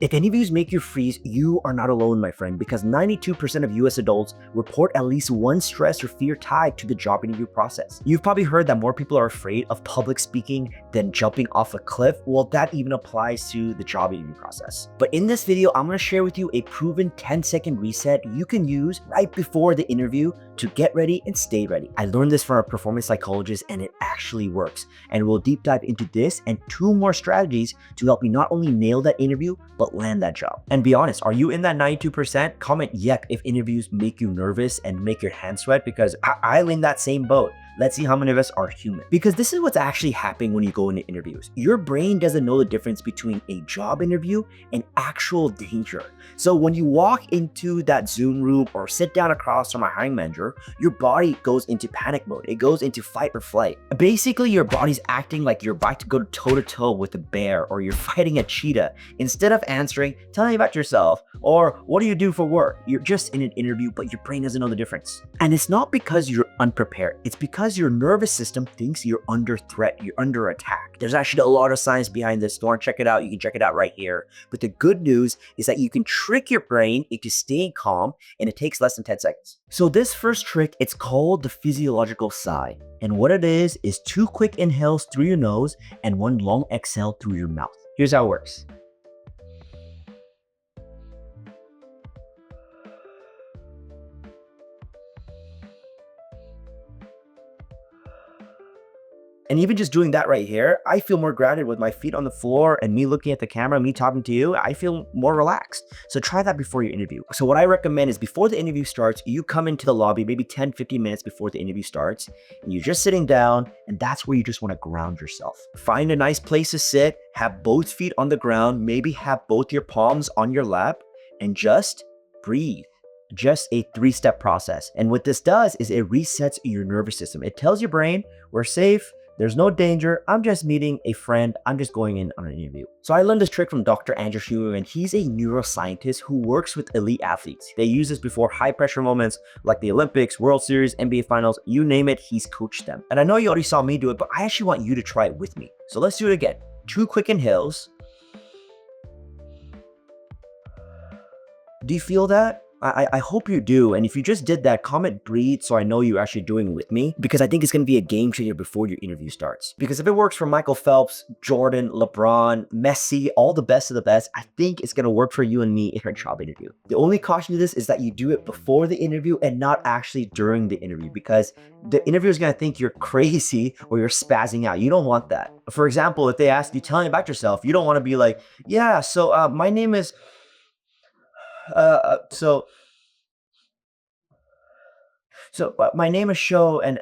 If interviews make you freeze, you are not alone, my friend, because 92% of US adults report at least one stress or fear tied to the job interview process. You've probably heard that more people are afraid of public speaking than jumping off a cliff. Well, that even applies to the job interview process. But in this video, I'm going to share with you a proven 10-second reset you can use right before the interview to get ready and stay ready. I learned this from a performance psychologist and it actually works. And we'll deep dive into this and 2 more strategies to help you not only nail that interview, but land that job. And be honest, are you in that 92%? Comment yep if interviews make you nervous and make your hands sweat, because I'm in that same boat. Let's see how many of us are human. Because this is what's actually happening when you go into interviews. Your brain doesn't know the difference between a job interview and actual danger. So when you walk into that Zoom room or sit down across from a hiring manager, your body goes into panic mode. It goes into fight or flight. Basically, your body's acting like you're about to go toe-to-toe with a bear or you're fighting a cheetah. Instead of answering, tell me about yourself, or what do you do for work? You're just in an interview, but your brain doesn't know the difference. And it's not because you're unprepared. It's because your nervous system thinks you're under threat, you're under attack. There's actually a lot of science behind this. If you want to check it out, you can check it out right here. But the good news is that you can trick your brain into staying calm, and it takes less than 10 seconds. So this first trick, it's called the physiological sigh. And what it is 2 quick inhales through your nose and 1 long exhale through your mouth. Here's how it works. And even just doing that right here, I feel more grounded with my feet on the floor and me looking at the camera, me talking to you, I feel more relaxed. So try that before your interview. So what I recommend is before the interview starts, you come into the lobby maybe 10, 15 minutes before the interview starts, and you're just sitting down, and that's where you just want to ground yourself. Find a nice place to sit, have both feet on the ground, maybe have both your palms on your lap, and just breathe. Just a 3-step process. And what this does is it resets your nervous system. It tells your brain, we're safe, there's no danger, I'm just meeting a friend, I'm just going in on an interview. So I learned this trick from Dr. Andrew Schumer, and he's a neuroscientist who works with elite athletes. They use this before high pressure moments like the Olympics, World Series, NBA Finals, you name it, he's coached them. And I know you already saw me do it, but I actually want you to try it with me. So let's do it again. 2 quick inhales. Do you feel that? I hope you do, and if you just did that, comment breathe so I know you're actually doing it with me, because I think it's going to be a game changer before your interview starts. Because if it works for Michael Phelps, Jordan, LeBron, Messi, all the best of the best, I think it's going to work for you and me in our job interview. The only caution to this is that you do it before the interview and not actually during the interview, because the interviewer is going to think you're crazy or you're spazzing out. You don't want that. For example, if they ask you, tell me about yourself, you don't want to be like, yeah, so my name is... my name is Sho, and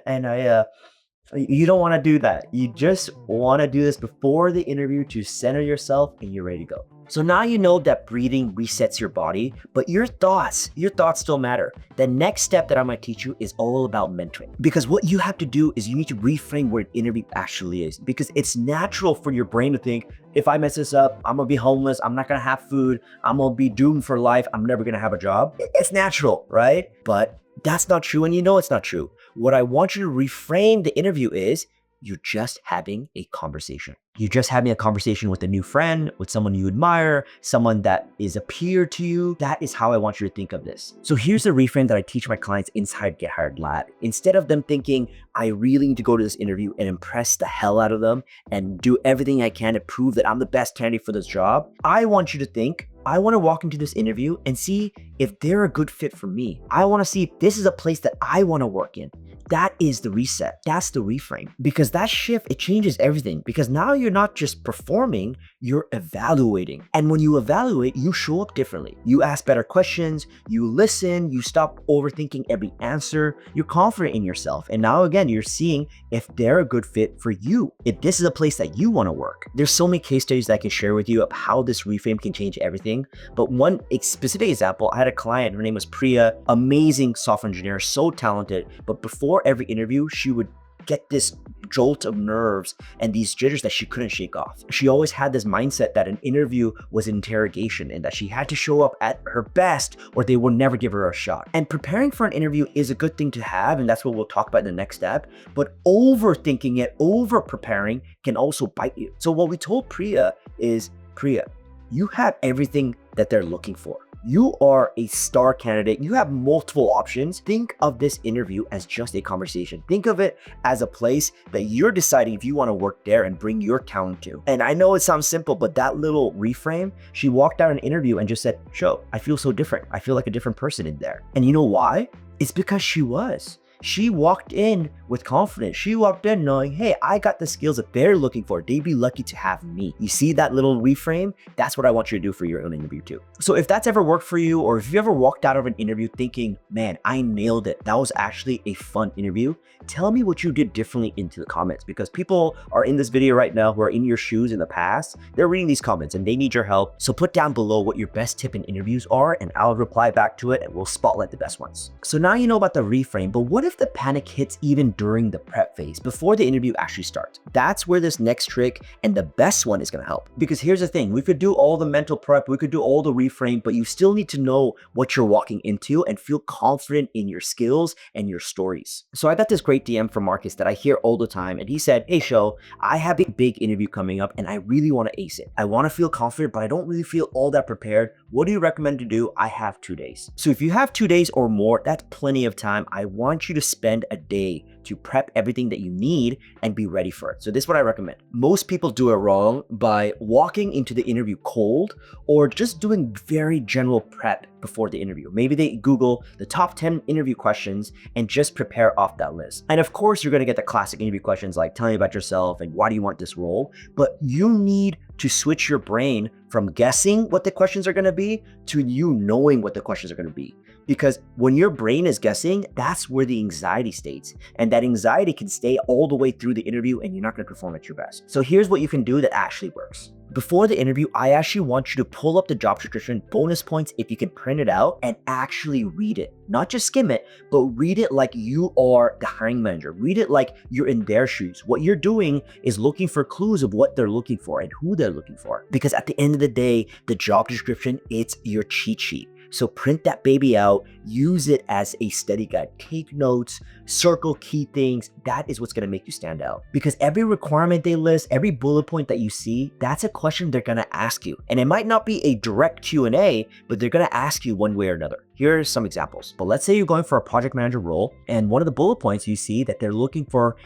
you don't want to do that. You just want to do this before the interview to center yourself and you're ready to go. So now you know that breathing resets your body, but your thoughts still matter. The next step that I might teach you is all about mentoring, because what you have to do is you need to reframe where an interview actually is, because it's natural for your brain to think, if I mess this up, I'm gonna be homeless, I'm not gonna have food, I'm gonna be doomed for life, I'm never gonna have a job. It's natural, right? But that's not true, and you know it's not true. What I want you to reframe the interview is, you're just having a conversation. You're just having a conversation with a new friend, with someone you admire, someone that is a peer to you. That is how I want you to think of this. So here's the reframe that I teach my clients inside Get Hired Lab. Instead of them thinking, I really need to go to this interview and impress the hell out of them and do everything I can to prove that I'm the best candidate for this job, I want you to think, I want to walk into this interview and see if they're a good fit for me. I want to see if this is a place that I want to work in. That is the reset. That's the reframe. Because that shift, it changes everything. Because now you're not just performing, you're evaluating. And when you evaluate, you show up differently. You ask better questions, you listen, you stop overthinking every answer, you're confident in yourself. And now again, you're seeing if they're a good fit for you, if this is a place that you want to work. There's so many case studies that I can share with you of how this reframe can change everything. But one specific example, I had a client, her name was Priya, amazing software engineer, so talented. But before every interview, she would get this jolt of nerves and these jitters that she couldn't shake off. She always had this mindset that an interview was an interrogation and that she had to show up at her best or they would never give her a shot. And preparing for an interview is a good thing to have, and that's what we'll talk about in the next step, but overthinking it, over preparing can also bite you. So what we told Priya is, Priya, you have everything that they're looking for. You are a star candidate. You have multiple options. Think of this interview as just a conversation. Think of it as a place that you're deciding if you want to work there and bring your talent to. And I know it sounds simple, but that little reframe, she walked out an interview and just said, "Sho, I feel so different. I feel like a different person in there." And you know why? It's because she was. She walked in with confidence. She walked in knowing, hey, I got the skills that they're looking for. They'd be lucky to have me. You see that little reframe? That's what I want you to do for your own interview too. So if that's ever worked for you, or if you ever walked out of an interview thinking, man, I nailed it, that was actually a fun interview, tell me what you did differently into the comments, because people are in this video right now who are in your shoes in the past. They're reading these comments and they need your help. So put down below what your best tip in interviews are, and I'll reply back to it and we'll spotlight the best ones. So now you know about the reframe, but what if the panic hits even during the prep phase, before the interview actually starts? That's where this next trick, and the best one, is going to help. Because here's the thing, we could do all the mental prep, we could do all the reframe, but you still need to know what you're walking into and feel confident in your skills and your stories. So I got this great DM from Marcus that I hear all the time, and he said, "Hey Sho, I have a big interview coming up and I really want to ace it. I want to feel confident, but I don't really feel all that prepared. What do you recommend to do? I have 2 days." So if you have 2 days or more, that's plenty of time. I want you to spend a day to prep everything that you need and be ready for it. So this is what I recommend. Most people do it wrong by walking into the interview cold, or just doing very general prep before the interview. Maybe they Google the top 10 interview questions and just prepare off that list. And of course, you're going to get the classic interview questions like, tell me about yourself and why do you want this role? But you need to switch your brain from guessing what the questions are going to be to you knowing what the questions are going to be. Because when your brain is guessing, that's where the anxiety stays. And that anxiety can stay all the way through the interview and you're not going to perform at your best. So here's what you can do that actually works. Before the interview, I actually want you to pull up the job description, bonus points if you can print it out, and actually read it. Not just skim it, but read it like you are the hiring manager. Read it like you're in their shoes. What you're doing is looking for clues of what they're looking for and who they're looking for. Because at the end of the day, the job description, it's your cheat sheet. So print that baby out, use it as a study guide, take notes, circle key things. That is what's going to make you stand out. Because every requirement they list, every bullet point that you see, that's a question they're going to ask you. And it might not be a direct Q&A, but they're going to ask you one way or another. Here are some examples. But let's say you're going for a project manager role, and one of the bullet points you see that they're looking for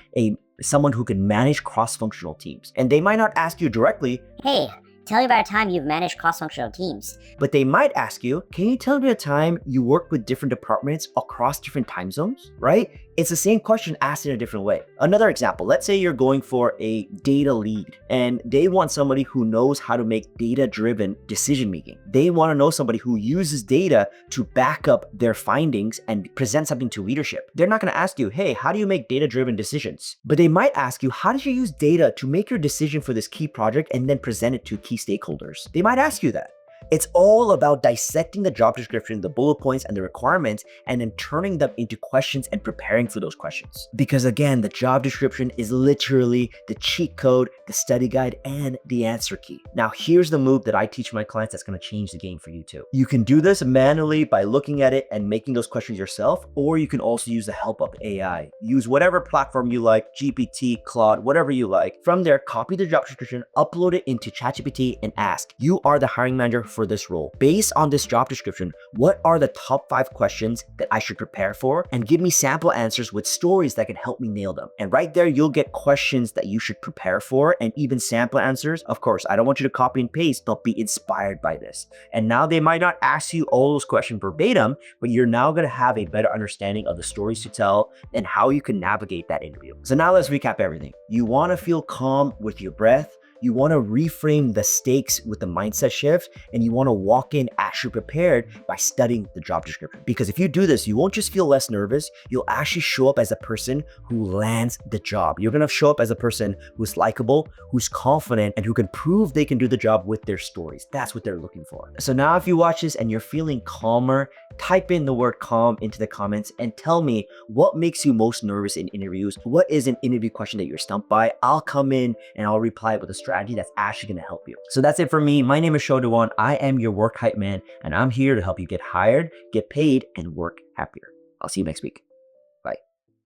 someone who can manage cross-functional teams. And they might not ask you directly, "Hey, tell me about a time you've managed cross-functional teams." but they might ask you, "Can you tell me a time you worked with different departments across different time zones?" Right? It's the same question asked in a different way. Another example, let's say you're going for a data lead and they want somebody who knows how to make data-driven decision-making. They want to know somebody who uses data to back up their findings and present something to leadership. They're not going to ask you, "Hey, how do you make data-driven decisions?" But they might ask you, "How did you use data to make your decision for this key project and then present it to key stakeholders?" They might ask you that. It's all about dissecting the job description, the bullet points, and the requirements, and then turning them into questions and preparing for those questions. Because again, the job description is literally the cheat code, the study guide, and the answer key. Now, here's the move that I teach my clients that's going to change the game for you too. You can do this manually by looking at it and making those questions yourself, or you can also use the help of AI. Use whatever platform you like, GPT, Claude, whatever you like. From there, copy the job description, upload it into ChatGPT, and ask, "You are the hiring manager for this role. Based on this job description, what are the top 5 questions that I should prepare for? And give me sample answers with stories that can help me nail them." And right there, you'll get questions that you should prepare for and even sample answers. Of course, I don't want you to copy and paste, but be inspired by this. And now they might not ask you all those questions verbatim, but you're now going to have a better understanding of the stories to tell and how you can navigate that interview. So now let's recap everything. You want to feel calm with your breath. You want to reframe the stakes with the mindset shift, and you want to walk in actually prepared by studying the job description. Because if you do this, you won't just feel less nervous, you'll actually show up as a person who lands the job. You're going to show up as a person who's likable, who's confident, and who can prove they can do the job with their stories. That's what they're looking for. So now if you watch this and you're feeling calmer, type in the word calm into the comments and tell me what makes you most nervous in interviews. What is an interview question that you're stumped by? I'll come in and I'll reply with a strategy that's actually going to help you. So that's it for me. My name is Shodewan. I am your work hype man, and I'm here to help you get hired, get paid, and work happier. I'll see you next week.